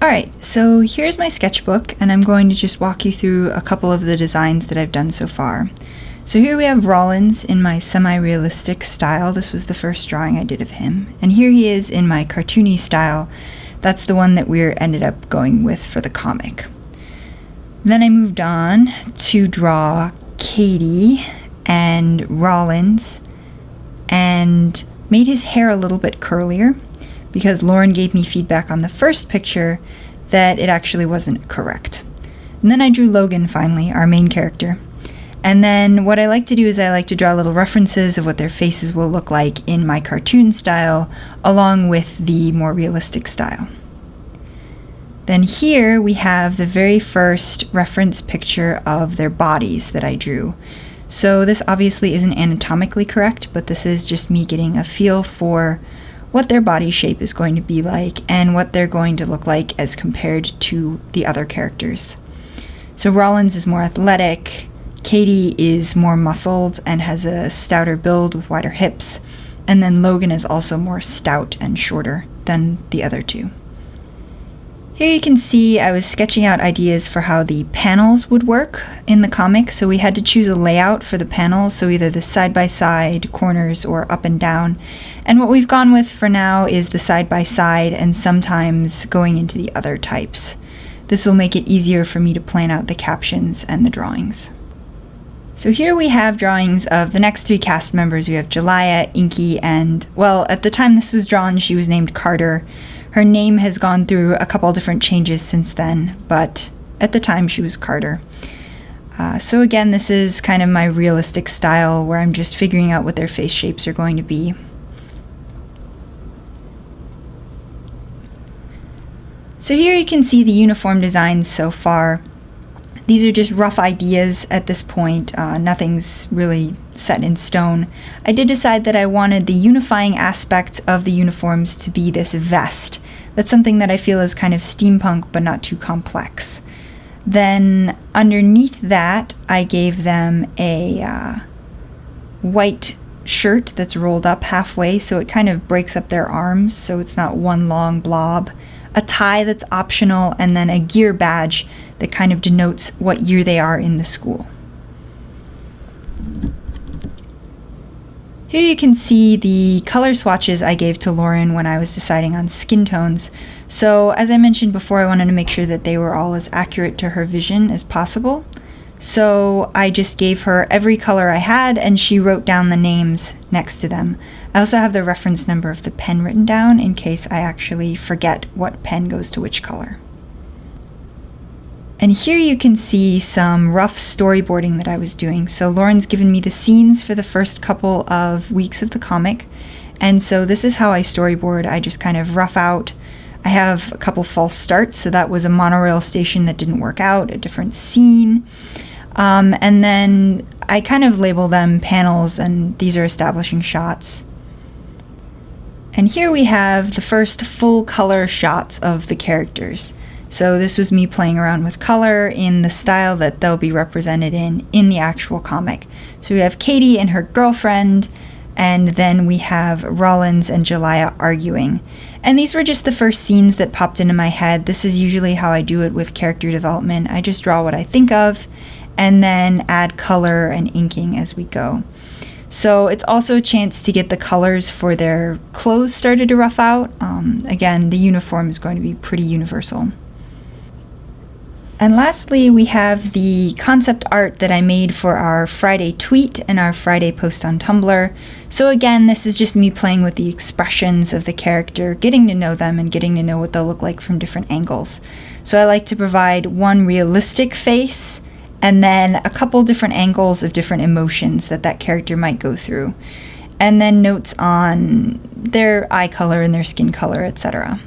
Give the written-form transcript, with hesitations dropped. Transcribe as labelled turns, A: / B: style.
A: Alright, so here's my sketchbook, and I'm going to just walk you through a couple of the designs that I've done so far. So here we have Rollins in my semi-realistic style. This was the first drawing I did of him. And here he is in my cartoony style. That's the one that we ended up going with for the comic. Then I moved on to draw Katie and Rollins and made his hair a little bit curlier, because Lauren gave me feedback on the first picture that it actually wasn't correct. And then I drew Logan finally, our main character. And then what I like to do is I like to draw little references of what their faces will look like in my cartoon style, along with the more realistic style. Then here we have the very first reference picture of their bodies that I drew. So this obviously isn't anatomically correct, but this is just me getting a feel for what their body shape is going to be like and what they're going to look like as compared to the other characters. So Rollins is more athletic, Katie is more muscled and has a stouter build with wider hips, and then Logan is also more stout and shorter than the other two. Here you can see I was sketching out ideas for how the panels would work in the comic, so we had to choose a layout for the panels, so either the side-by-side, corners, or up and down. And what we've gone with for now is the side-by-side and sometimes going into the other types. This will make it easier for me to plan out the captions and the drawings. So here we have drawings of the next three cast members. We have Jelaya, Inky, and, well, at the time this was drawn, she was named Carter. Her name has gone through a couple different changes since then, but at the time she was Carter. So again, this is kind of my realistic style where I'm just figuring out what their face shapes are going to be. So here you can see the uniform designs so far. These are just rough ideas at this point. Nothing's really set in stone. I did decide that I wanted the unifying aspect of the uniforms to be this vest. That's something that I feel is kind of steampunk but not too complex. Then underneath that, I gave them a white shirt that's rolled up halfway, so it kind of breaks up their arms so it's not one long blob. A tie that's optional, and then a gear badge that kind of denotes what year they are in the school. Here you can see the color swatches I gave to Lauren when I was deciding on skin tones. So as I mentioned before, I wanted to make sure that they were all as accurate to her vision as possible. So I just gave her every color I had, and she wrote down the names next to them. I also have the reference number of the pen written down in case I actually forget what pen goes to which color. And here you can see some rough storyboarding that I was doing. So Lauren's given me the scenes for the first couple of weeks of the comic, and so this is how I storyboard. I just kind of rough out. I have a couple false starts, so that was a monorail station that didn't work out, a different scene. And then I kind of label them panels, and these are establishing shots. And here we have the first full color shots of the characters. So this was me playing around with color in the style that they'll be represented in the actual comic. So we have Katie and her girlfriend, and then we have Rollins and Jelaya arguing. And these were just the first scenes that popped into my head. This is usually how I do it with character development. I just draw what I think of and then add color and inking as we go. So it's also a chance to get the colors for their clothes started to rough out. Again, the uniform is going to be pretty universal. And lastly, we have the concept art that I made for our Friday tweet and our Friday post on Tumblr. So again, this is just me playing with the expressions of the character, getting to know them and getting to know what they'll look like from different angles. So I like to provide one realistic face and then a couple different angles of different emotions that character might go through. And then notes on their eye color and their skin color, etc.